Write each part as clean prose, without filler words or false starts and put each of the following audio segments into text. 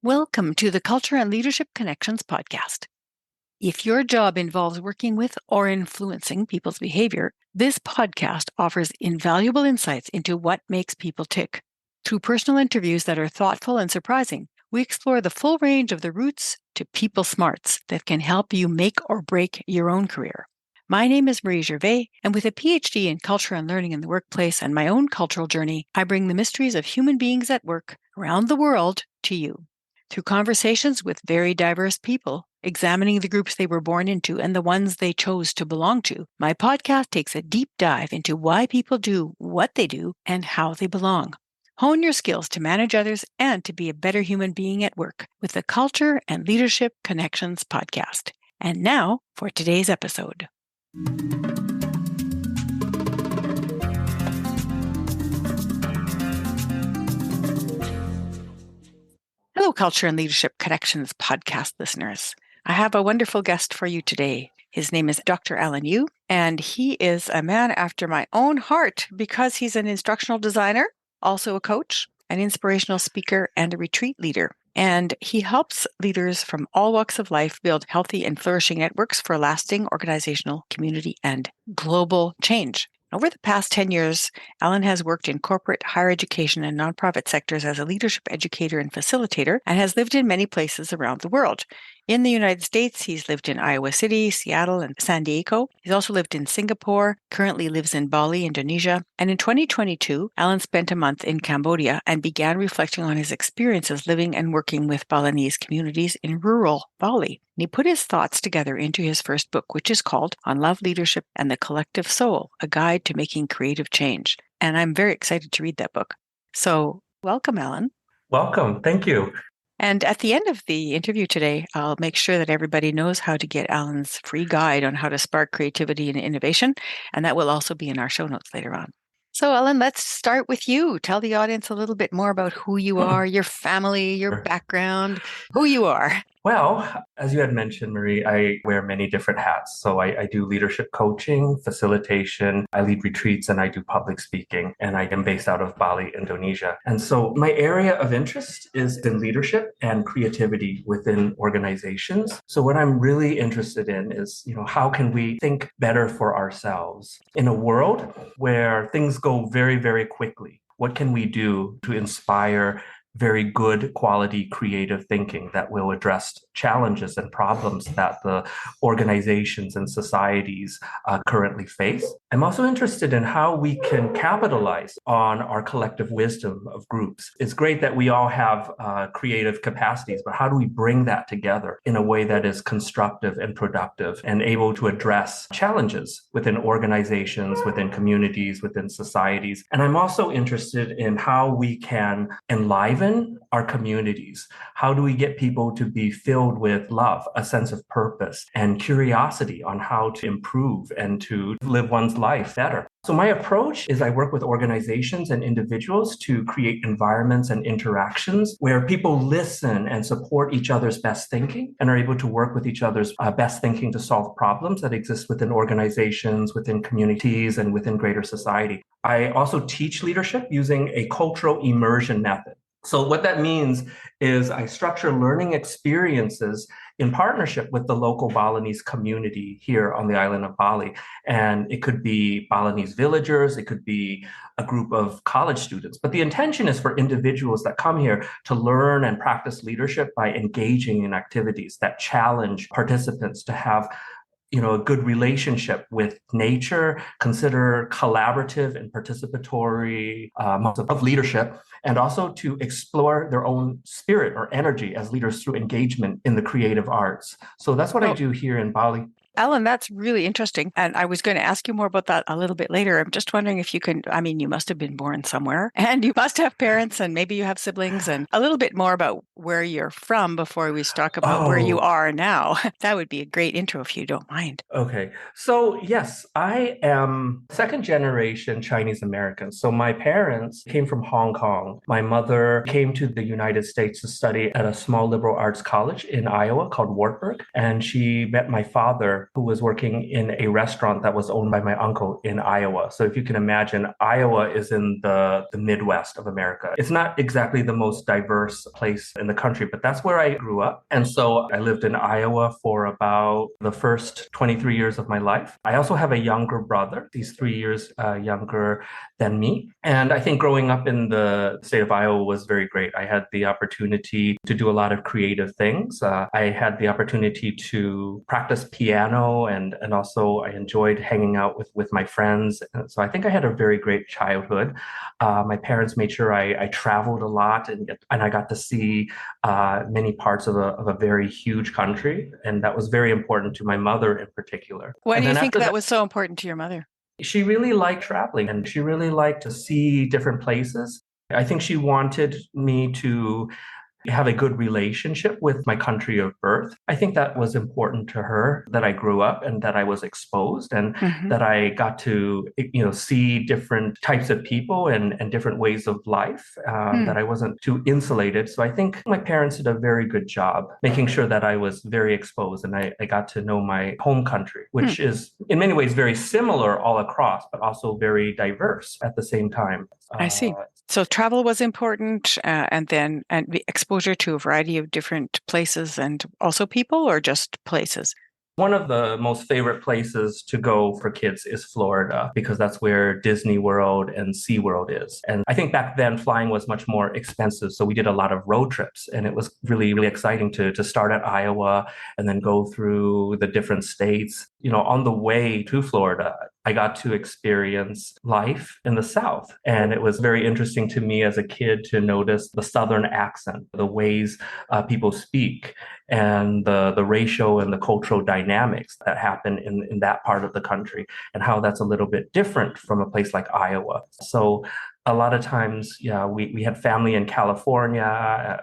Welcome to the Culture and Leadership Connections podcast. If your job involves working with or influencing people's behavior, this podcast offers invaluable insights into what makes people tick. Through personal interviews that are thoughtful and surprising, we explore the full range of the roots to people smarts that can help you make or break your own career. My name is Marie Gervais, and with a PhD in culture and learning in the workplace and my own cultural journey, I bring the mysteries of human beings at work around the world to you. Through conversations with very diverse people, examining the groups they were born into and the ones they chose to belong to, my podcast takes a deep dive into why people do what they do and how they belong. Hone your skills to manage others and to be a better human being at work with the Culture and Leadership Connections podcast. And now for today's episode. Hello, Culture and Leadership Connections podcast listeners. I have a wonderful guest for you today. His name is Dr. Alan Yu, and he is a man after my own heart because he's an instructional designer, also a coach, an inspirational speaker, and a retreat leader. And he helps leaders from all walks of life build healthy and flourishing networks for lasting organizational, community, and global change. Over the past 10 years, Alan has worked in corporate, higher education, and nonprofit sectors as a leadership educator and facilitator, and has lived in many places around the world. In the United States, he's lived in Iowa City, Seattle, and San Diego. He's also lived in Singapore, currently lives in Bali, Indonesia. And in 2022, Alan spent a month in Cambodia and began reflecting on his experiences living and working with Balinese communities in rural Bali. And he put his thoughts together into his first book, which is called On Love, Leadership, and the Collective Soul, A Guide to Making Creative Change. And I'm very excited to read that book. So welcome, Alan. Welcome. Thank you. And at the end of the interview today, I'll make sure that everybody knows how to get Alan's free guide on how to spark creativity and innovation. And that will also be in our show notes later on. So, Alan, let's start with you. Tell the audience a little bit more about who you are, your family, your background, who you are. Well, as you had mentioned, Marie, I wear many different hats. So I do leadership coaching, facilitation, I lead retreats, and I do public speaking. And I am based out of Bali, Indonesia. And so my area of interest is in leadership and creativity within organizations. So what I'm really interested in is, how can we think better for ourselves in a world where things go very, very quickly? What can we do to inspire very good quality creative thinking that will address challenges and problems that the organizations and societies currently face? I'm also interested in how we can capitalize on our collective wisdom of groups. It's great that we all have creative capacities, but how do we bring that together in a way that is constructive and productive and able to address challenges within organizations, within communities, within societies? And I'm also interested in how we can enliven our communities. How do we get people to be filled with love, a sense of purpose, and curiosity on how to improve and to live one's life better? So my approach is I work with organizations and individuals to create environments and interactions where people listen and support each other's best thinking and are able to work with each other's best thinking to solve problems that exist within organizations, within communities, and within greater society. I also teach leadership using a cultural immersion method. So what that means is I structure learning experiences in partnership with the local Balinese community here on the island of Bali. And it could be Balinese villagers, it could be a group of college students. But the intention is for individuals that come here to learn and practice leadership by engaging in activities that challenge participants to have a good relationship with nature, consider collaborative and participatory modes of leadership, and also to explore their own spirit or energy as leaders through engagement in the creative arts. So that's what I do here in Bali. Alan, that's really interesting. And I was going to ask you more about that a little bit later. I'm just wondering if you can, you must have been born somewhere and you must have parents and maybe you have siblings, and a little bit more about where you're from before we talk about where you are now. That would be a great intro if you don't mind. Okay. So yes, I am second generation Chinese American. So my parents came from Hong Kong. My mother came to the United States to study at a small liberal arts college in Iowa called Wartburg. And she met my father brother who was working in a restaurant that was owned by my uncle in Iowa. So if you can imagine, Iowa is in the Midwest of America. It's not exactly the most diverse place in the country, but that's where I grew up. And so I lived in Iowa for about the first 23 years of my life. I also have a younger brother. He's 3 years younger than me. And I think growing up in the state of Iowa was very great. I had the opportunity to do a lot of creative things. I had the opportunity to practice piano and also I enjoyed hanging out with my friends. And so I think I had a very great childhood. My parents made sure I traveled a lot and I got to see many parts of a very huge country. And that was very important to my mother in particular. Why And do you then think after that that, was so important to your mother? she really liked traveling and she really liked to see different places. I think she wanted me to have a good relationship with my country of birth. I think that was important to her that I grew up and that I was exposed and Hmm. that I got to, see different types of people and different ways of life, Hmm. that I wasn't too insulated. So I think my parents did a very good job making sure that I was very exposed and I got to know my home country, Hmm. which is in many ways very similar all across, but also very diverse at the same time. I see. So travel was important, and the exposure to a variety of different places and also people, or just places. One of the most favorite places to go for kids is Florida because that's where Disney World and SeaWorld is. And I think back then flying was much more expensive. So we did a lot of road trips and it was really, really exciting to start at Iowa and then go through the different states. On the way to Florida, I got to experience life in the South. And it was very interesting to me as a kid to notice the Southern accent, the ways people speak, and the racial and the cultural dynamics that happen in that part of the country, and how that's a little bit different from a place like Iowa. So a lot of times, yeah, we had family in California.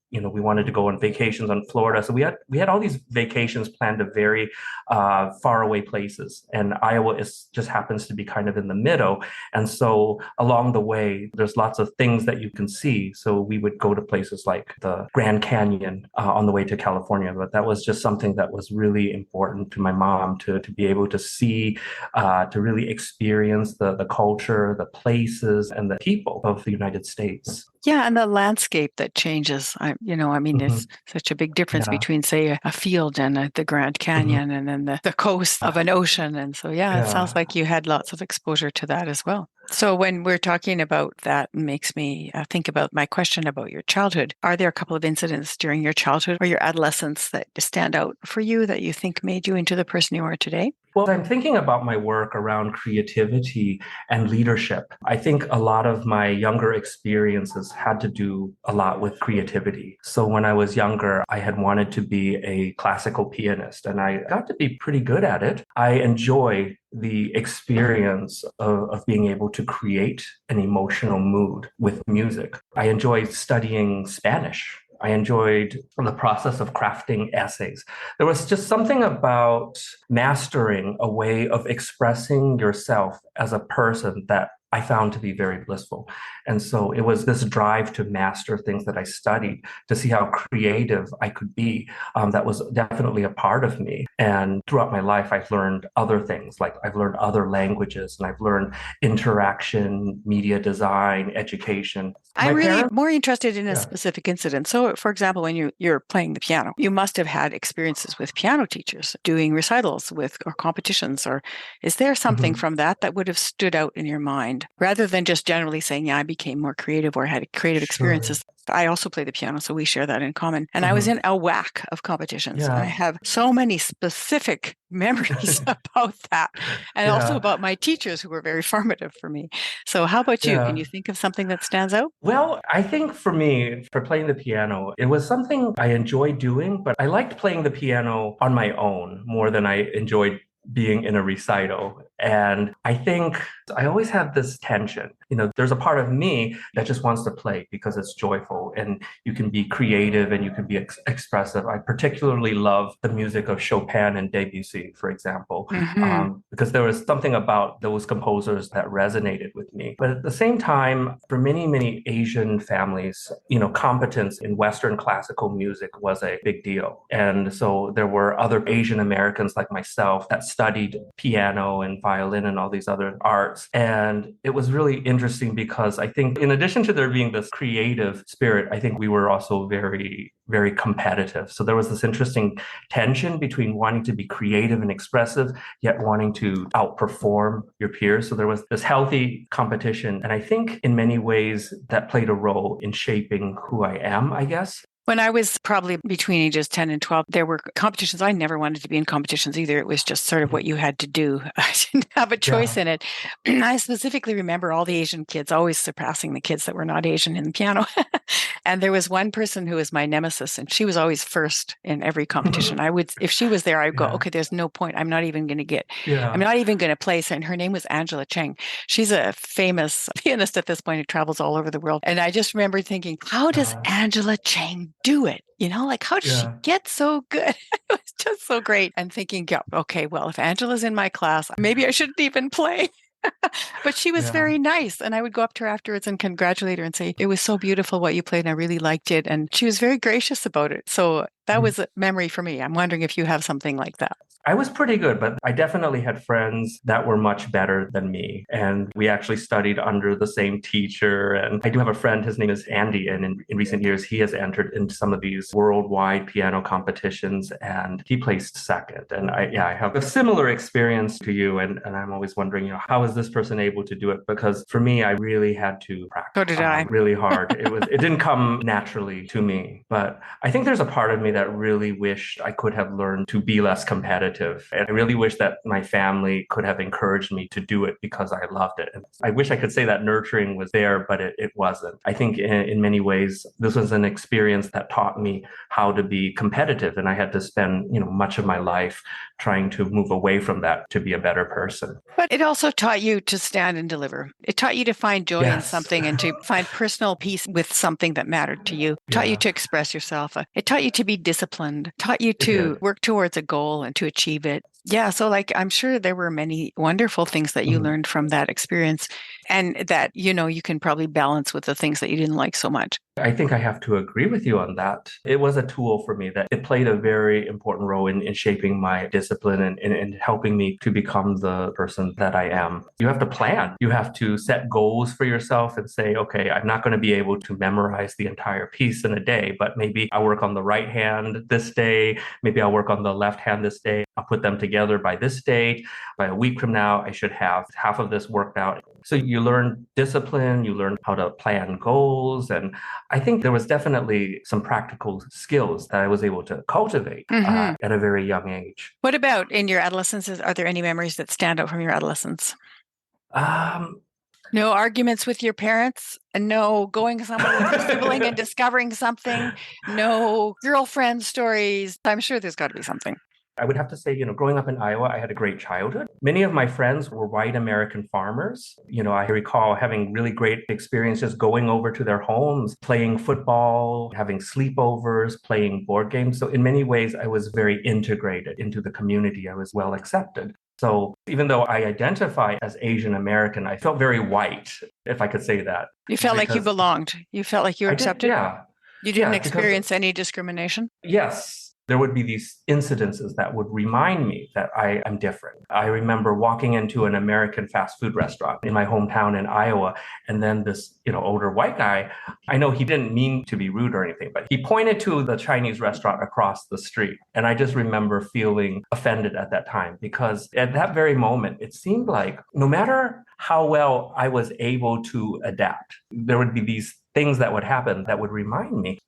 We wanted to go on vacations on Florida. So we had all these vacations planned to very far away places. And Iowa just happens to be kind of in the middle. And so along the way, there's lots of things that you can see. So we would go to places like the Grand Canyon on the way to California. But that was just something that was really important to my mom to be able to see, to really experience the culture, the places, and the people of the United States. Yeah, and the landscape that changes. There's Hmm. such a big difference Yeah. between, say, a field and the Grand Hmm. Canyon, and then the coast of an ocean. And so, yeah, it sounds Yeah. like you had lots of exposure to that as well. So when we're talking about that, it makes me think about my question about your childhood. Are there a couple of incidents during your childhood or your adolescence that stand out for you that you think made you into the person you are today? Well, I'm thinking about my work around creativity and leadership. I think a lot of my younger experiences had to do a lot with creativity. So when I was younger, I had wanted to be a classical pianist and I got to be pretty good at it. I enjoy the experience of being able to create an emotional mood with music. I enjoyed studying Spanish. I enjoyed the process of crafting essays. There was just something about mastering a way of expressing yourself as a person that I found to be very blissful. And so it was this drive to master things that I studied, to see how creative I could be. That was definitely a part of me. And throughout my life, I've learned other things, like I've learned other languages and I've learned interaction, media design, education. I'm My really parents, more interested in a yeah. specific incident. So, for example, when you're playing the piano, you must have had experiences with piano teachers doing recitals with or competitions, or is there something Mhm. from that would have stood out in your mind rather than just generally saying, "Yeah, I became more creative or had creative Sure. experiences." I also play the piano, so we share that in common. And I was Mhm. in a whack of competitions, and I Yeah. have so many specific memories about that, and also Yeah. about my teachers who were very formative for me. So, how about you? Can Yeah. you think of something that stands out? Well, I think for me, for playing the piano, it was something I enjoyed doing, but I liked playing the piano on my own more than I enjoyed being in a recital. And I think I always have this tension. There's a part of me that just wants to play because it's joyful and you can be creative and you can be expressive. I particularly love the music of Chopin and Debussy, for example, Mm-hmm. because there was something about those composers that resonated with me. But at the same time, for many, many Asian families, competence in Western classical music was a big deal. And so there were other Asian Americans like myself that studied piano and violin and all these other arts. And it was really interesting because I think in addition to there being this creative spirit, I think we were also very, very competitive. So there was this interesting tension between wanting to be creative and expressive, yet wanting to outperform your peers. So there was this healthy competition. And I think in many ways that played a role in shaping who I am, I guess. When I was probably between ages 10 and 12, there were competitions. I never wanted to be in competitions either. It was just sort of what you had to do. I didn't have a choice Yeah. in it. I specifically remember all the Asian kids always surpassing the kids that were not Asian in the piano. And there was one person who was my nemesis, and she was always first in every competition. If she was there, I'd go, Yeah. okay, there's no point. I'm Yeah. not even going to place. And her name was Angela Cheng. She's a famous pianist at this point who travels all over the world. And I just remember thinking, how does Uh, Angela Cheng do it? Like, how does she yeah. get so good? It was just so great. And thinking, yeah, okay, well, if Angela's in my class, maybe I shouldn't even play. But she was Yeah. very nice. And I would go up to her afterwards and congratulate her and say, it was so beautiful what you played. And I really liked it. And she was very gracious about it. So that was a memory for me. I'm wondering if you have something like that. I was pretty good, but I definitely had friends that were much better than me. And we actually studied under the same teacher. And I do have a friend, his name is Andy. And in recent years, he has entered into some of these worldwide piano competitions and he placed second. And I have a similar experience to you. And I'm always wondering, how is this person able to do it? Because for me, I really had to So practice did I. really hard. It didn't come naturally to me. But I think there's a part of me that really wished I could have learned to be less competitive. And I really wish that my family could have encouraged me to do it because I loved it. And I wish I could say that nurturing was there, but it wasn't. I think in many ways, this was an experience that taught me how to be competitive. And I had to spend, much of my life trying to move away from that to be a better person. But it also taught you to stand and deliver. It taught you to find joy in Yes. something and to find personal peace with something that mattered to you. It taught you Yeah, to express yourself. It taught you to be disciplined. It taught you it to did. work towards a goal and to achieve it. Yeah, so I'm sure there were many wonderful things that you Mhm. learned from that experience and that, you can probably balance with the things that you didn't like so much. I think I have to agree with you on that. It was a tool for me that it played a very important role in shaping my discipline and helping me to become the person that I am. You have to plan. You have to set goals for yourself and say, okay, I'm not going to be able to memorize the entire piece in a day, but maybe I'll work on the right hand this day. Maybe I'll work on the left hand this day. I'll put them together by this date. By a week from now, I should have half of this worked out. So you learn discipline, you learn how to plan goals, and I think there was definitely some practical skills that I was able to cultivate Hmm. at a very young age. What about in your adolescence? Are there any memories that stand out from your adolescence? Um, No arguments with your parents, and no going somewhere with your sibling and discovering something, no girlfriend stories. I'm sure there's got to be something. I would have to say, growing up in Iowa, I had a great childhood. Many of my friends were white American farmers. I recall having really great experiences going over to their homes, playing football, having sleepovers, playing board games. So in many ways, I was very integrated into the community. I was well accepted. So even though I identify as Asian American, I felt very white, if I could say that, You felt like you because belonged. You felt like you were I did, accepted. yeah. You didn't Yeah, because experience any discrimination. yes, there would be these incidences that would remind me that I am different. I remember walking into an American fast food restaurant in my hometown in Iowa, and then this, older white guy, I know he didn't mean to be rude or anything, but he pointed to the Chinese restaurant across the street. And I just remember feeling offended at that time because at that very moment, it seemed like no matter how well I was able to adapt, there would be these things that would happen that would remind me,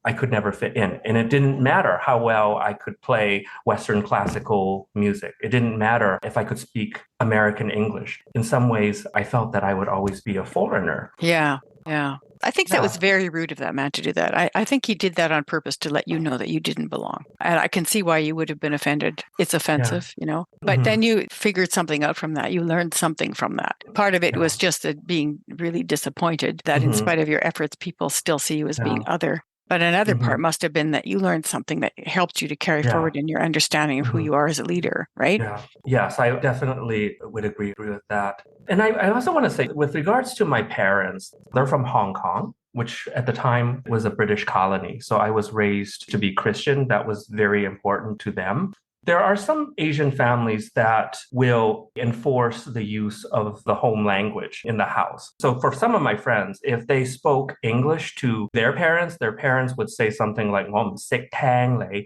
I could never fit in. And it didn't matter how well I could play Western classical music. It didn't matter if I could speak American English. In some ways, I felt that I would always be a foreigner. Yeah. Yeah. I think that was Yeah. very rude of that man to do that. I think he did that on purpose to let you know that you didn't belong. And I can see why you would have been offended. It's Yeah. offensive, you know. But Hmm. then you figured something out from that. You learned something from that. Part of it Yeah. was just that being really disappointed that in Hmm. spite of your efforts, people still see you as being Yeah. other. But another part Hmm. must have been that you learned something that helped you to carry Yeah. forward in your understanding of who Hmm. you are as a leader, right? Yeah. Yes, I definitely would agree with that. And I also want to say, with regards to my parents, they're from Hong Kong, which at the time was a British colony. So I was raised to be Christian. That was very important to them. There are some Asian families that will enforce the use of the home language in the house. So for some of my friends, if they spoke English to their parents would say something like, "我唔識聽你,"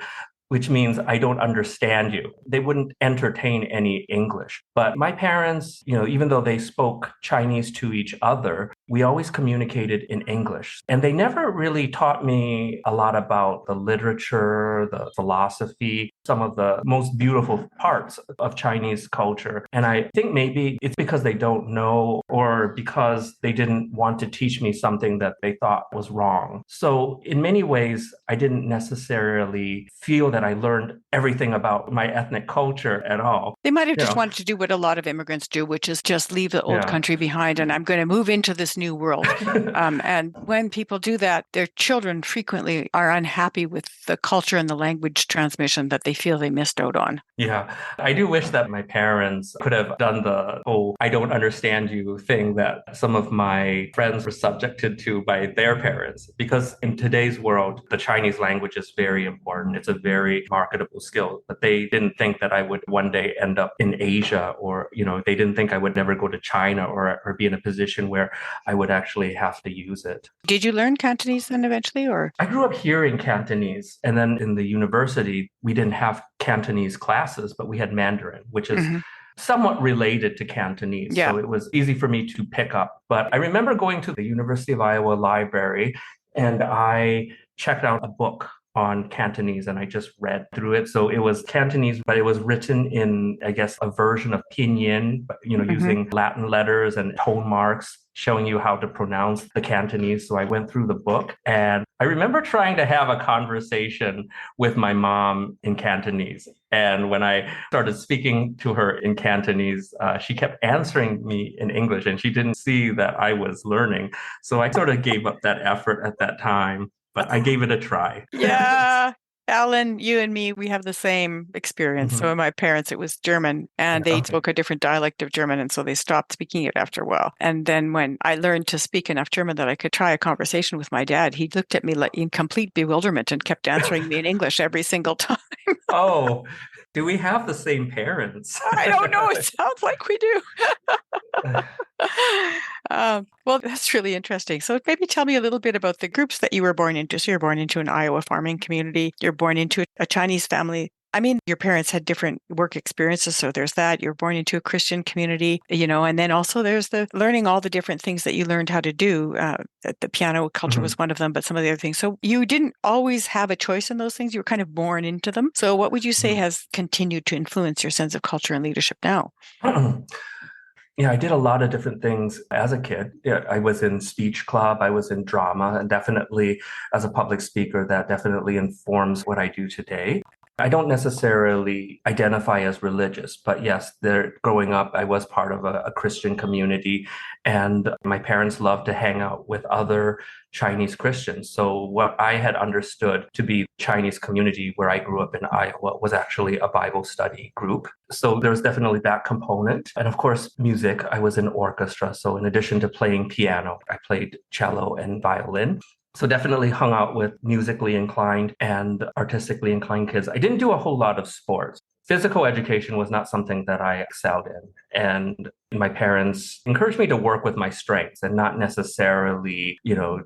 which means I don't understand you. They wouldn't entertain any English. But my parents, even though they spoke Chinese to each other, we always communicated in English. And they never really taught me a lot about the literature, the philosophy, some of the most beautiful parts of Chinese culture. And I think maybe it's because they don't know or because they didn't want to teach me something that they thought was wrong. So in many ways, I didn't necessarily feel that I learned everything about my ethnic culture at all. They might have You just know, wanted to do what a lot of immigrants do, which is just leave the old yeah. country behind and I'm going to move into this new world. And when people do that, their children frequently are unhappy with the culture and the language transmission that they feel they missed out on. Yeah, I do wish that my parents could have done the whole I don't understand you thing that some of my friends were subjected to by their parents. Because in today's world, the Chinese language is very important. It's a very marketable skill. But they didn't think that I would one day end up in Asia or, they didn't think I would never go to China or be in a position where I would actually have to use it. Did you learn Cantonese then eventually, or? I grew up hearing Cantonese, and then in the university, we didn't have Cantonese classes, but we had Mandarin, which is Hmm. somewhat related to Cantonese. Yeah. So it was easy for me to pick up. But I remember going to the University of Iowa library and I checked out a book on Cantonese and I just read through it. So it was Cantonese, but it was written in, I guess, a version of Pinyin, but, Hmm. using Latin letters and tone marks, showing you how to pronounce the Cantonese. So I went through the book and I remember trying to have a conversation with my mom in Cantonese. And when I started speaking to her in Cantonese, she kept answering me in English and she didn't see that I was learning. So I sort of gave up that effort at that time, but I gave it a try. Yeah. Alan, you and me, we have the same experience. So Mhm. my parents, it was German and Yeah, they okay. spoke a different dialect of German. And so they stopped speaking it after a while. And then when I learned to speak enough German that I could try a conversation with my dad, he looked at me like in complete bewilderment and kept answering me in English every single time. Oh, do we have the same parents? I don't know. It sounds like we do. Well, that's really interesting. So maybe tell me a little bit about the groups that you were born into. So you're born into an Iowa farming community. You're born into a Chinese family. I mean, your parents had different work experiences. So there's that. You're born into a Christian community, and then also there's the learning all the different things that you learned how to do. The piano culture Mhm. was one of them, but some of the other things. So you didn't always have a choice in those things. You were kind of born into them. So what would you say Mhm. has continued to influence your sense of culture and leadership now? Yeah, I did a lot of different things as a kid. Yeah, I was in speech club, I was in drama, and definitely as a public speaker, that definitely informs what I do today. I don't necessarily identify as religious, but yes, growing up, I was part of a Christian community, and my parents loved to hang out with other Chinese Christians. So what I had understood to be Chinese community where I grew up in Iowa was actually a Bible study group. So there's definitely that component. And of course, music. I was in orchestra. So in addition to playing piano, I played cello and violin. So definitely hung out with musically inclined and artistically inclined kids. I didn't do a whole lot of sports. Physical education was not something that I excelled in. And my parents encouraged me to work with my strengths and not necessarily,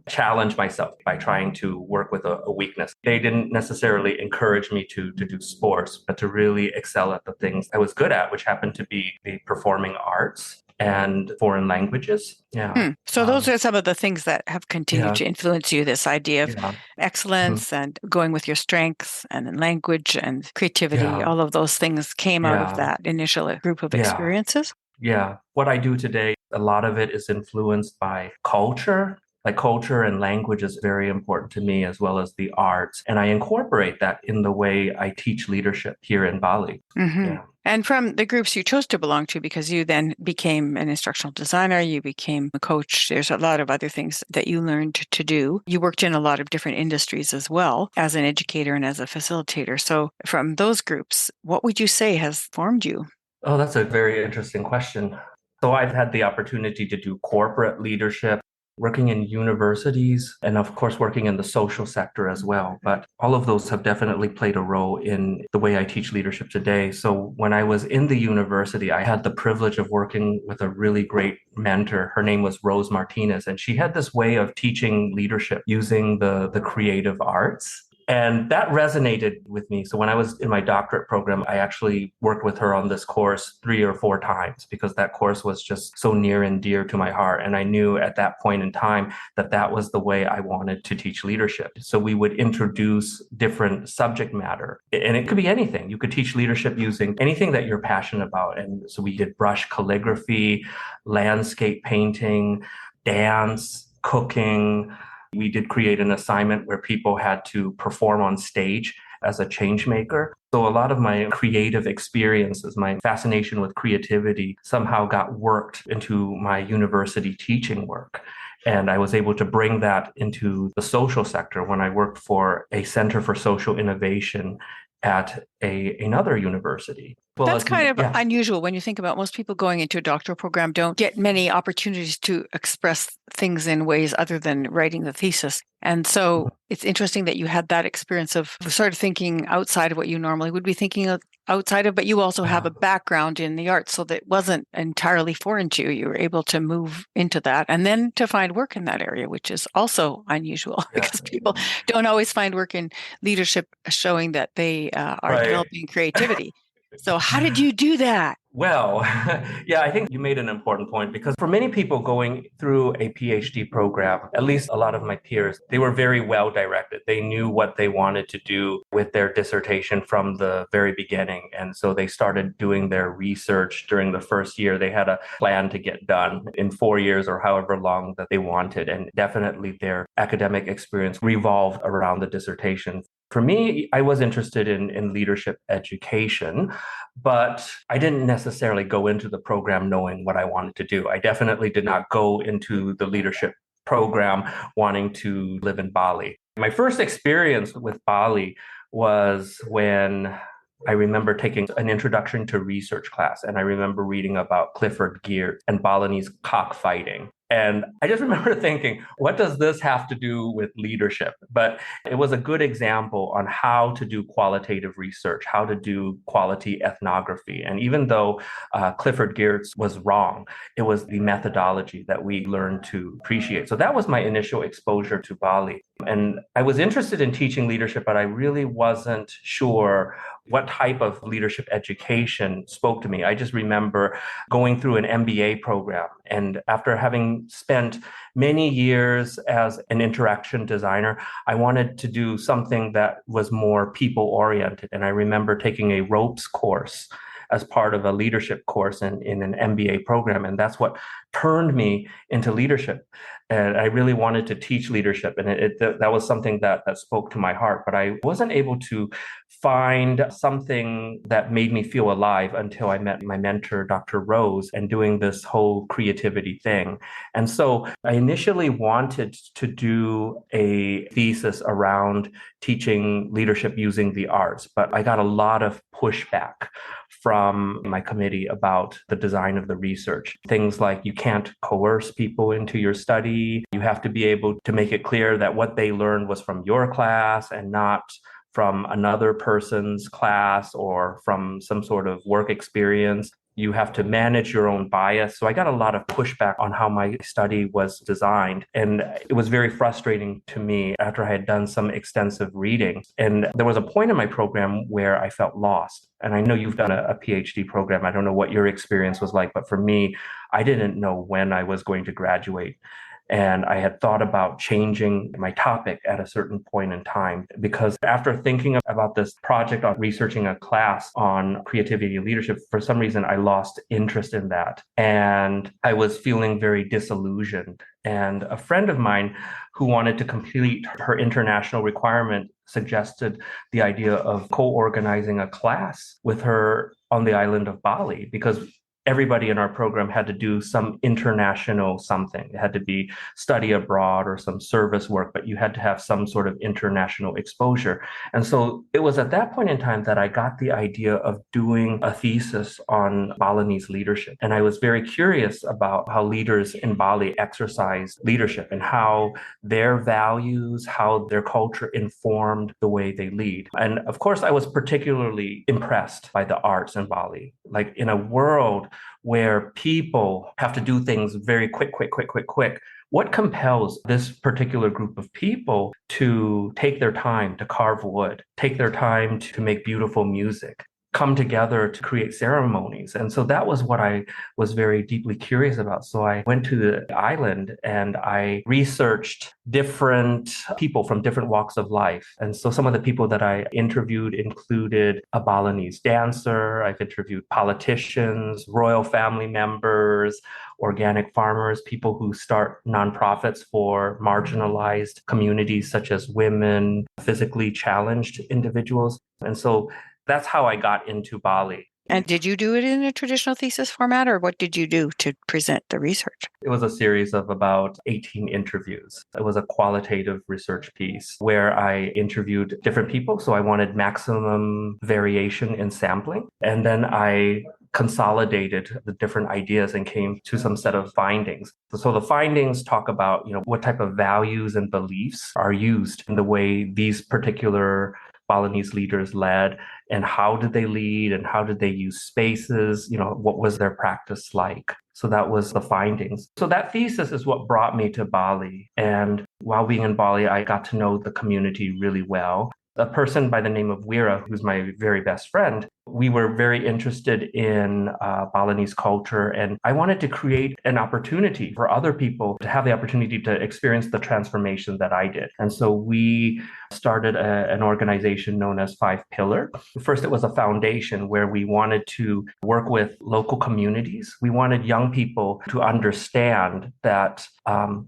challenge myself by trying to work with a weakness. They didn't necessarily encourage me to do sports, but to really excel at the things I was good at, which happened to be the performing arts and foreign languages. Yeah. So those are some of the things that have continued Yeah. to influence you, this idea of Yeah. Mhm. excellence and going with your strengths and in language and creativity. Yeah. All of those things came out of Yeah. that initial group of Yeah. experiences. Yeah. What I do today, a lot of it is influenced by culture. Like culture and language is very important to me, as well as the arts. And I incorporate that in the way I teach leadership here in Bali. Hmm. Yeah. And from the groups you chose to belong to, because you then became an instructional designer, you became a coach, there's a lot of other things that you learned to do. You worked in a lot of different industries as well as an educator and as a facilitator. So, from those groups, what would you say has formed you? Oh, that's a very interesting question. So I've had the opportunity to do corporate leadership, working in universities, and of course, working in the social sector as well. But all of those have definitely played a role in the way I teach leadership today. So when I was in the university, I had the privilege of working with a really great mentor. Her name was Rose Martinez, and she had this way of teaching leadership using the creative arts. And that resonated with me. So when I was in my doctorate program, I actually worked with her on this course 3 or 4 times because that course was just so near and dear to my heart. And I knew at that point in time that that was the way I wanted to teach leadership. So we would introduce different subject matter, and it could be anything. You could teach leadership using anything that you're passionate about. And so we did brush calligraphy, landscape painting, dance, cooking. We did create an assignment where people had to perform on stage as a change maker. So a lot of my creative experiences, my fascination with creativity somehow got worked into my university teaching work. And I was able to bring that into the social sector when I worked for a Center for Social Innovation at another university. Well, That's kind of yeah. unusual when you think about most people going into a doctoral program don't get many opportunities to express things in ways other than writing the thesis. And so it's interesting that you had that experience of sort of thinking outside of what you normally would be thinking of outside of, but you also have a background in the arts, so that wasn't entirely foreign to you. You were able to move into that and then to find work in that area, which is also unusual Yeah. because people don't always find work in leadership showing that they are Right. developing creativity. So how did you do that? Well, yeah, I think you made an important point because for many people going through a PhD program, at least a lot of my peers, they were very well directed. They knew what they wanted to do with their dissertation from the very beginning. And so they started doing their research during the first year. They had a plan to get done in 4 years or however long that they wanted. And definitely their academic experience revolved around the dissertation. For me, I was interested in leadership education, but I didn't necessarily go into the program knowing what I wanted to do. I definitely did not go into the leadership program wanting to live in Bali. My first experience with Bali was when I remember taking an introduction to research class, and I remember reading about Clifford Geertz and Balinese cockfighting. And I just remember thinking, what does this have to do with leadership? But it was a good example on how to do qualitative research, how to do quality ethnography. And even though Clifford Geertz was wrong, it was the methodology that we learned to appreciate. So that was my initial exposure to Bali. And I was interested in teaching leadership, but I really wasn't sure what type of leadership education spoke to me. I just remember going through an MBA program. And after having spent many years as an interaction designer, I wanted to do something that was more people oriented. And I remember taking a ropes course as part of a leadership course in an MBA program. And that's what turned me into leadership. And I really wanted to teach leadership. And that was something that spoke to my heart. But I wasn't able to find something that made me feel alive until I met my mentor, Dr. Rose, and doing this whole creativity thing. And so I initially wanted to do a thesis around teaching leadership using the arts, but I got a lot of pushback from my committee about the design of the research. Things like you can't coerce people into your study. You have to be able to make it clear that what they learned was from your class and not from another person's class or from some sort of work experience. You have to manage your own bias. So I got a lot of pushback on how my study was designed. And it was very frustrating to me after I had done some extensive reading. And there was a point in my program where I felt lost. And I know you've done a PhD program. I don't know what your experience was like, but for me, I didn't know when I was going to graduate. And I had thought about changing my topic at a certain point in time because after thinking about this project on researching a class on creativity and leadership, for some reason, I lost interest in that. And I was feeling very disillusioned. And a friend of mine who wanted to complete her international requirement suggested the idea of co-organizing a class with her on the island of Bali because everybody in our program had to do some international something. It had to be study abroad or some service work, but you had to have some sort of international exposure. And so it was at that point in time that I got the idea of doing a thesis on Balinese leadership. And I was very curious about how leaders in Bali exercise leadership and how their values, how their culture informed the way they lead. And of course, I was particularly impressed by the arts in Bali. Like in a world where people have to do things very quick. What compels this particular group of people to take their time to carve wood, take their time to make beautiful music, come together to create ceremonies? And so that was what I was very deeply curious about. So I went to the island and I researched different people from different walks of life. And so some of the people that I interviewed included a Balinese dancer. I've interviewed politicians, royal family members, organic farmers, people who start nonprofits for marginalized communities such as women, physically challenged individuals. And so that's how I got into Bali. And did you do it in a traditional thesis format, or what did you do to present the research? It was a series of about 18 interviews. It was a qualitative research piece where I interviewed different people. So I wanted maximum variation in sampling. And then I consolidated the different ideas and came to some set of findings. So the findings talk about, what type of values and beliefs are used in the way these particular Balinese leaders led, and how did they lead, and how did they use spaces, what was their practice like. So that was the findings. So that thesis is what brought me to Bali. And while being in Bali, I got to know the community really well. A person by the name of Wira, who's my very best friend, we were very interested in Balinese culture. And I wanted to create an opportunity for other people to have the opportunity to experience the transformation that I did. And so we started an organization known as Five Pillar. First, it was a foundation where we wanted to work with local communities. We wanted young people to understand that,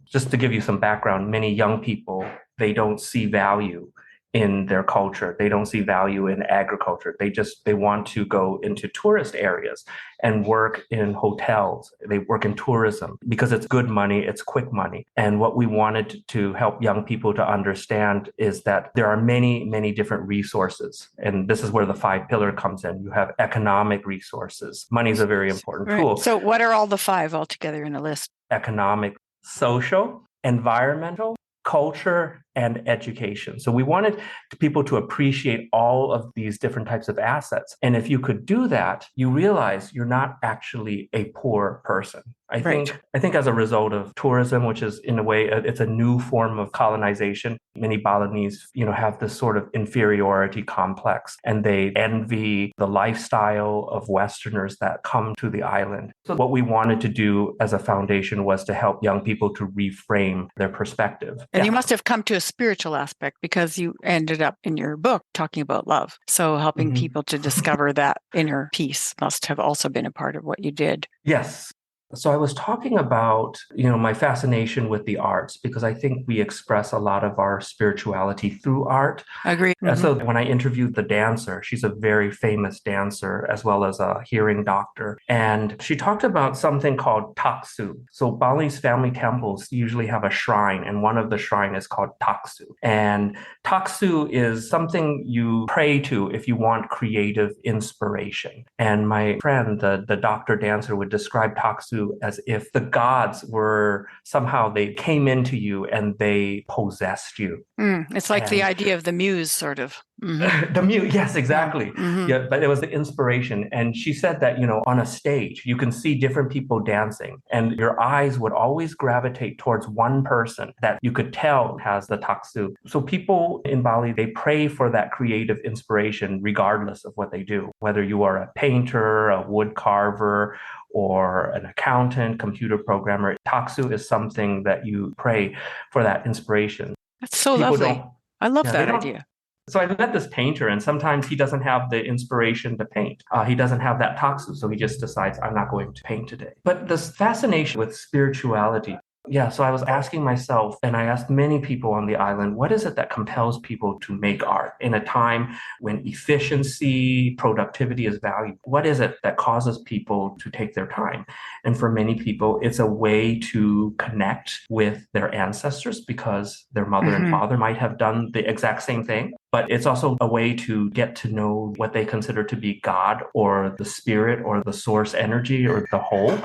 just to give you some background, many young people, they don't see value in their culture. They don't see value in agriculture. They want to go into tourist areas and work in hotels. They work in tourism because it's good money, it's quick money. And what we wanted to help young people to understand is that there are many, many different resources. And this is where the five pillar comes in. You have economic resources. Money is a very important tool. So what are all the five altogether in a list? Economic, social, environmental, culture, and education. So we wanted people to appreciate all of these different types of assets. And if you could do that, you realize you're not actually a poor person. I think as a result of tourism, which is in a way, it's a new form of colonization, many Balinese, have this sort of inferiority complex, and they envy the lifestyle of Westerners that come to the island. So what we wanted to do as a foundation was to help young people to reframe their perspective. And you must have come to a spiritual aspect because you ended up in your book talking about love. So helping people to discover that inner peace must have also been a part of what you did. Yes. So I was talking about, my fascination with the arts because I think we express a lot of our spirituality through art. Agree. So when I interviewed the dancer, she's a very famous dancer as well as a hearing doctor. And she talked about something called taksu. So Balinese family temples usually have a shrine, and one of the shrine is called taksu. And taksu is something you pray to if you want creative inspiration. And my friend, the doctor dancer, would describe taksu as if the gods were somehow, they came into you and they possessed you. It's like the idea of the muse, sort of. Mm-hmm. The mute, yes, Yeah. exactly. Mm-hmm. Yeah, but it was the inspiration. And she said that, on a stage, you can see different people dancing, and your eyes would always gravitate towards one person that you could tell has the taksu. So people in Bali, they pray for that creative inspiration, regardless of what they do, whether you are a painter, a wood carver, or an accountant, computer programmer. Taksu is something that you pray for that inspiration. That's so People don't, lovely. I love yeah, they that don't. idea. So I met this painter, and sometimes he doesn't have the inspiration to paint. He doesn't have that taksu, so he just decides, I'm not going to paint today. But this fascination with spirituality, yeah, so I was asking myself, and I asked many people on the island, what is it that compels people to make art in a time when efficiency, productivity is valued? What is it that causes people to take their time? And for many people, it's a way to connect with their ancestors because their mother and Mm-hmm. father might have done the exact same thing. But it's also a way to get to know what they consider to be God or the spirit or the source energy or the whole.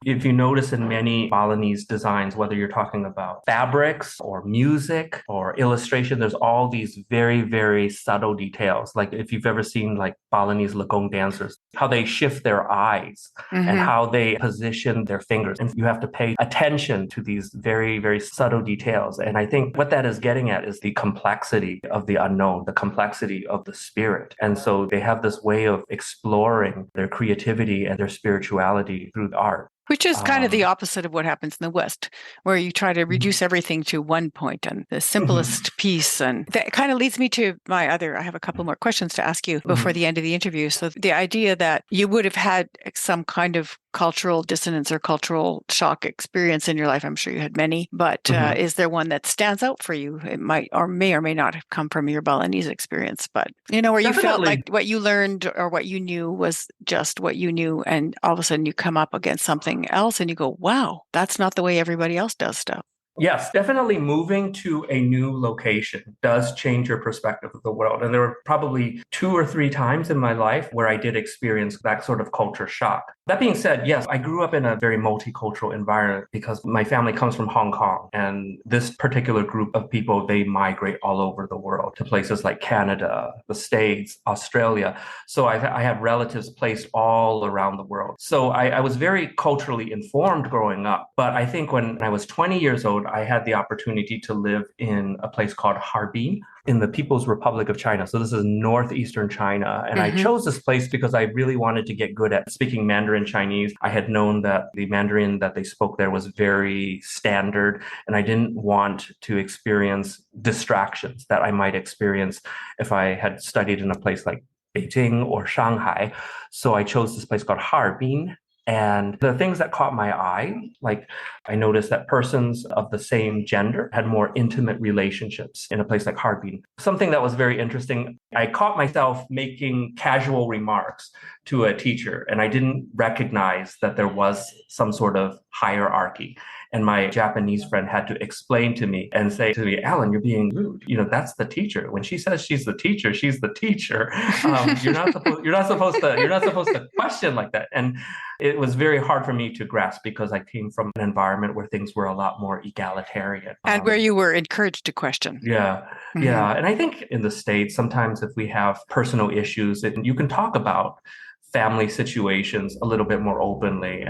If you notice in many Balinese designs, whether you're talking about fabrics or music or illustration, there's all these very, very subtle details. Like if you've ever seen like Balinese Legong dancers, how they shift their eyes and Mm-hmm. how they position their fingers. And you have to pay attention to these very, very subtle details. And I think what that is getting at is the complexity of the unknown, the complexity of the spirit. And so they have this way of exploring their creativity and their spirituality through the art. Which is kind of the Um, opposite of what happens in the West, where you try to reduce everything to one point and the mhm, simplest piece. And that kind of leads me to I have a couple more questions to ask you before mhm, the end of the interview. So the idea that you would have had some kind of cultural dissonance or cultural shock experience in your life, I'm sure you had many, but mhm. is there one that stands out for you? It might or may not have come from your Balinese experience, but where you felt like Definitely. what you learned or what you knew was just what you knew, and all of a sudden you come up against something else and you go, wow, that's not the way everybody else does stuff. Yes, definitely moving to a new location does change your perspective of the world. And there were probably 2 or 3 times in my life where I did experience that sort of culture shock. That being said, yes, I grew up in a very multicultural environment because my family comes from Hong Kong. And this particular group of people, they migrate all over the world to places like Canada, the States, Australia. So I have relatives placed all around the world. So I was very culturally informed growing up. But I think when I was 20 years old, I had the opportunity to live in a place called Harbin in the People's Republic of China. So this is northeastern China. And I Hmm. chose this place because I really wanted to get good at speaking Mandarin Chinese. I had known that the Mandarin that they spoke there was very standard, and I didn't want to experience distractions that I might experience if I had studied in a place like Beijing or Shanghai. So I chose this place called Harbin. And the things that caught my eye, like I noticed that persons of the same gender had more intimate relationships in a place like Harbin. Something that was very interesting, I caught myself making casual remarks to a teacher, and I didn't recognize that there was some sort of hierarchy. And my Japanese friend had to explain to me and say to me, Alan, you're being rude. That's the teacher. When she says she's the teacher, she's the teacher. You're not supposed to question like that. And it was very hard for me to grasp because I came from an environment where things were a lot more egalitarian. And where you were encouraged to question. Yeah, Hmm. yeah. And I think in the States, sometimes if we have personal issues, you can talk about family situations a little bit more openly.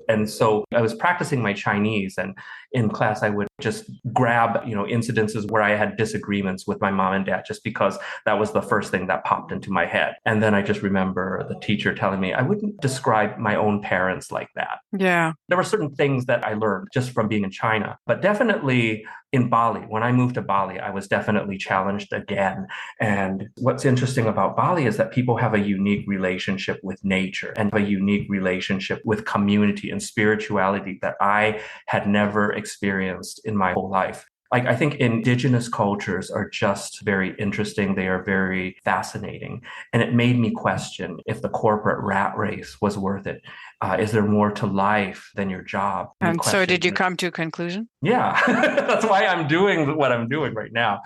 And so I was practicing my Chinese, and in class I would just grab, incidences where I had disagreements with my mom and dad just because that was the first thing that popped into my head. And then I just remember the teacher telling me I wouldn't describe my own parents like that. Yeah. There were certain things that I learned just from being in China, but definitely in Bali, when I moved to Bali, I was definitely challenged again. And what's interesting about Bali is that people have a unique relationship with nature and a unique relationship with community and spirituality that I had never experienced in my whole life. Like, I think indigenous cultures are just very interesting. They are very fascinating. And it made me question if the corporate rat race was worth it. Is there more to life than your job? Me And so question. did you come to a conclusion? Yeah, that's why I'm doing what I'm doing right now.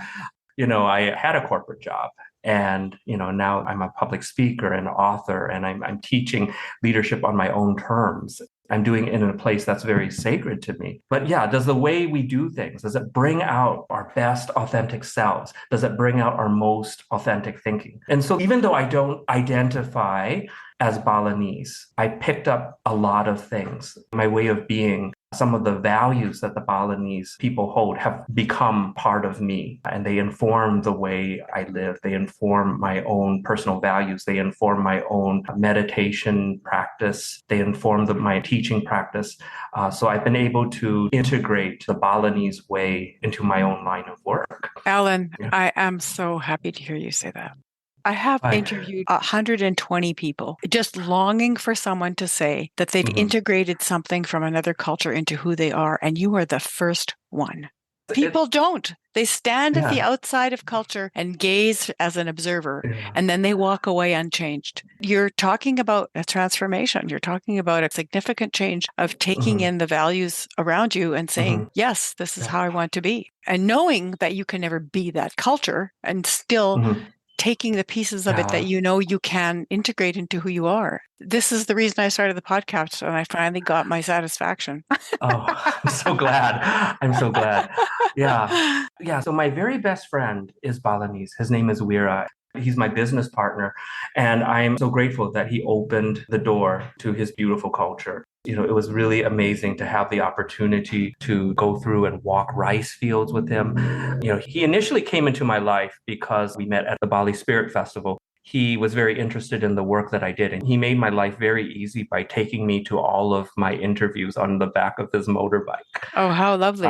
I had a corporate job, and now I'm a public speaker and author, and I'm teaching leadership on my own terms. I'm doing it in a place that's very sacred to me. But yeah, does the way we do things, does it bring out our best authentic selves? Does it bring out our most authentic thinking? And so even though I don't identify as Balinese, I picked up a lot of things. My way of being, some of the values that the Balinese people hold have become part of me, and they inform the way I live. They inform my own personal values. They inform my own meditation practice. They inform my teaching practice. So I've been able to integrate the Balinese way into my own line of work. Alan, Yeah. I am so happy to hear you say that. I have I, interviewed 120 people just longing for someone to say that they've mhm. integrated something from another culture into who they are, and you are the first one. People don't. They stand at the Yeah, outside of culture and gaze as an observer, yeah. and then they walk away unchanged. You're talking about a transformation. You're talking about a significant change of taking Mhm, in the values around you and saying, mhm, yes, this is yeah, how I want to be. And knowing that you can never be that culture and still mhm, taking the pieces of it that yeah. you know you can integrate into who you are. This is the reason I started the podcast, and I finally got my satisfaction. Oh, I'm so glad. I'm so glad. Yeah. Yeah. So my very best friend is Balinese. His name is Weera. He's my business partner. And I'm so grateful that he opened the door to his beautiful culture. It was really amazing to have the opportunity to go through and walk rice fields with him. He initially came into my life because we met at the Bali Spirit Festival. He was very interested in the work that I did, and he made my life very easy by taking me to all of my interviews on the back of his motorbike. Oh, how lovely.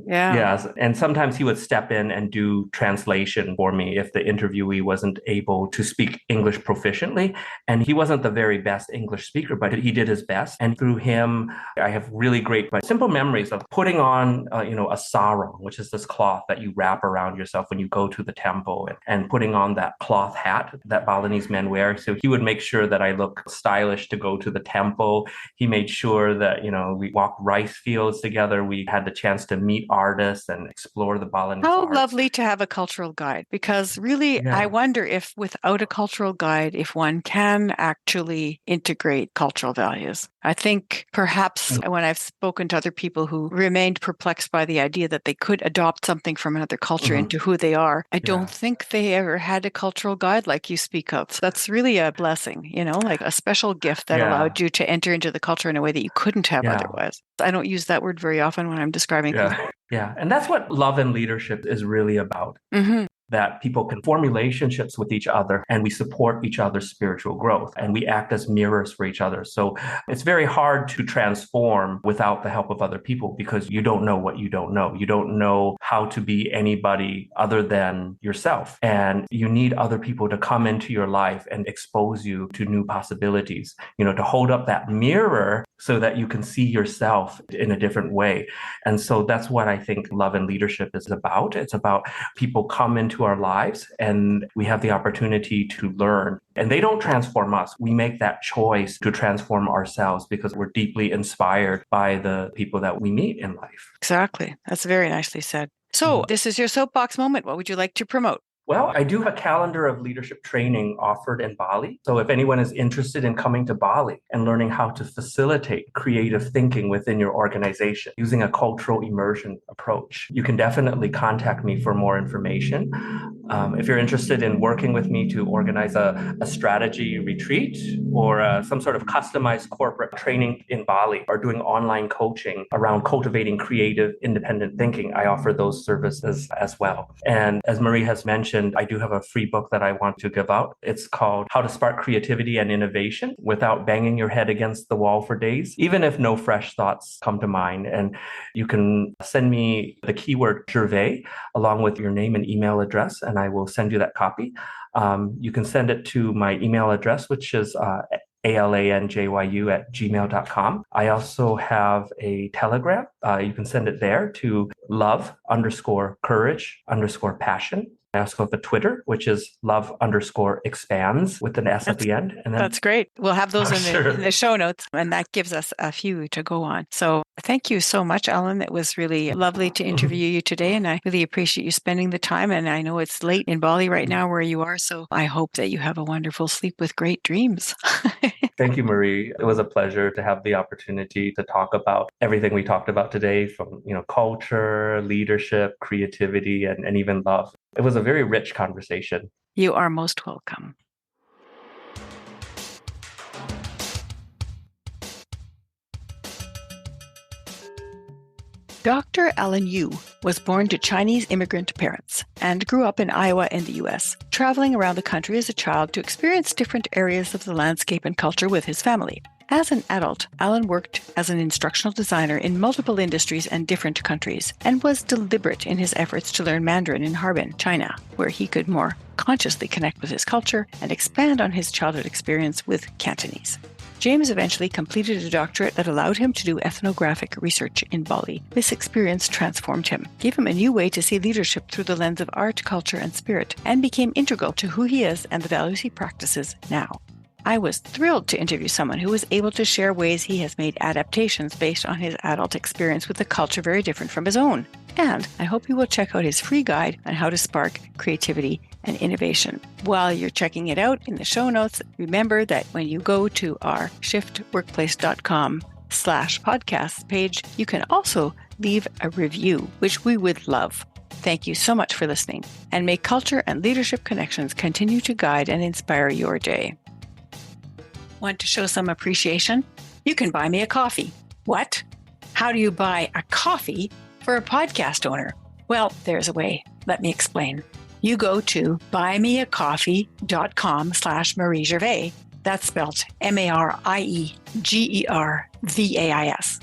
Yeah. Yes, and sometimes he would step in and do translation for me if the interviewee wasn't able to speak English proficiently. And he wasn't the very best English speaker, but he did his best. And through him, I have really great, but simple memories of putting on, a sarong, which is this cloth that you wrap around yourself when you go to the temple, and putting on that cloth hat that Balinese men wear. So he would make sure that I look stylish to go to the temple. He made sure that, we walked rice fields together. We had the chance to meet artists and explore the Balinese How arts. lovely to have a cultural guide, because really, I Yeah. wonder if without a cultural guide, if one can actually integrate cultural values. I think perhaps when I've spoken to other people who remained perplexed by the idea that they could adopt something from another culture Mhm. into who they are, I don't Yeah. think they ever had a cultural guide like you speak of. So that's really a blessing, like a special gift that Yeah. allowed you to enter into the culture in a way that you couldn't have Yeah. otherwise. I don't use that word very often when I'm describing people. Yeah. Yeah. And that's what love and leadership is really about. Hmm. That people can form relationships with each other, and we support each other's spiritual growth, and we act as mirrors for each other. So it's very hard to transform without the help of other people, because you don't know what you don't know. You don't know how to be anybody other than yourself. And you need other people to come into your life and expose you to new possibilities, to hold up that mirror so that you can see yourself in a different way. And so that's what I think love and leadership is about. It's about people come into our lives and we have the opportunity to learn. And they don't transform us. We make that choice to transform ourselves because we're deeply inspired by the people that we meet in life. Exactly. That's very nicely said. So, Mhm. this is your soapbox moment. What would you like to promote? Well, I do have a calendar of leadership training offered in Bali. So if anyone is interested in coming to Bali and learning how to facilitate creative thinking within your organization using a cultural immersion approach, you can definitely contact me for more information. If you're interested in working with me to organize a strategy retreat or some sort of customized corporate training in Bali, or doing online coaching around cultivating creative, independent thinking, I offer those services as well. And as Marie has mentioned, I do have a free book that I want to give out. It's called How to Spark Creativity and Innovation Without Banging Your Head Against the Wall for Days, even if no fresh thoughts come to mind. And you can send me the keyword Gervais along with your name and email address, and I will send you that copy. You can send it to my email address, which is alanjyu@gmail.com. I also have a Telegram. You can send it there to love_courage_passion. I also have a Twitter, which is love_expands with an S at the end. And then That's great. We'll have those in sure. the show notes, and that gives us a few to go on. So thank you so much, Ellen. It was really lovely to interview you today, and I really appreciate you spending the time. And I know it's late in Bali right now where you are, so I hope that you have a wonderful sleep with great dreams. Thank you, Marie. It was a pleasure to have the opportunity to talk about everything we talked about today, from culture, leadership, creativity, and even love. It was a very rich conversation. You are most welcome. Dr. Ellen Yu was born to Chinese immigrant parents and grew up in Iowa in the U.S., traveling around the country as a child to experience different areas of the landscape and culture with his family. As an adult, Alan worked as an instructional designer in multiple industries and different countries, and was deliberate in his efforts to learn Mandarin in Harbin, China, where he could more consciously connect with his culture and expand on his childhood experience with Cantonese. James eventually completed a doctorate that allowed him to do ethnographic research in Bali. This experience transformed him, gave him a new way to see leadership through the lens of art, culture, and spirit, and became integral to who he is and the values he practices now. I was thrilled to interview someone who was able to share ways he has made adaptations based on his adult experience with a culture very different from his own. And I hope you will check out his free guide on how to spark creativity and innovation. While you're checking it out in the show notes, remember that when you go to our shiftworkplace.com/podcast page, you can also leave a review, which we would love. Thank you so much for listening, and may culture and leadership connections continue to guide and inspire your day. Want to show some appreciation? You can buy me a coffee. What? How do you buy a coffee for a podcast owner? Well, there's a way. Let me explain. You go to buymeacoffee.com/Marie Gervais. That's spelled MarieGervais.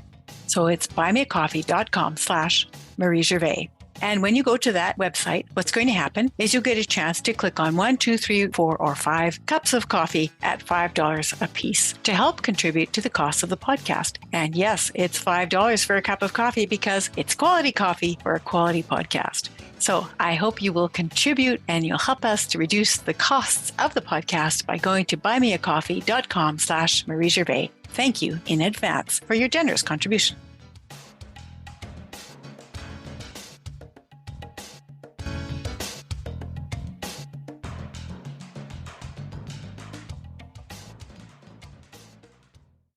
So it's buymeacoffee.com/Marie Gervais. And when you go to that website, what's going to happen is you'll get a chance to click on 1, 2, 3, 4, or 5 cups of coffee at $5 a piece to help contribute to the cost of the podcast. And yes, it's $5 for a cup of coffee because it's quality coffee for a quality podcast. So I hope you will contribute and you'll help us to reduce the costs of the podcast by going to buymeacoffee.com/Marie Gervais. Thank you in advance for your generous contribution.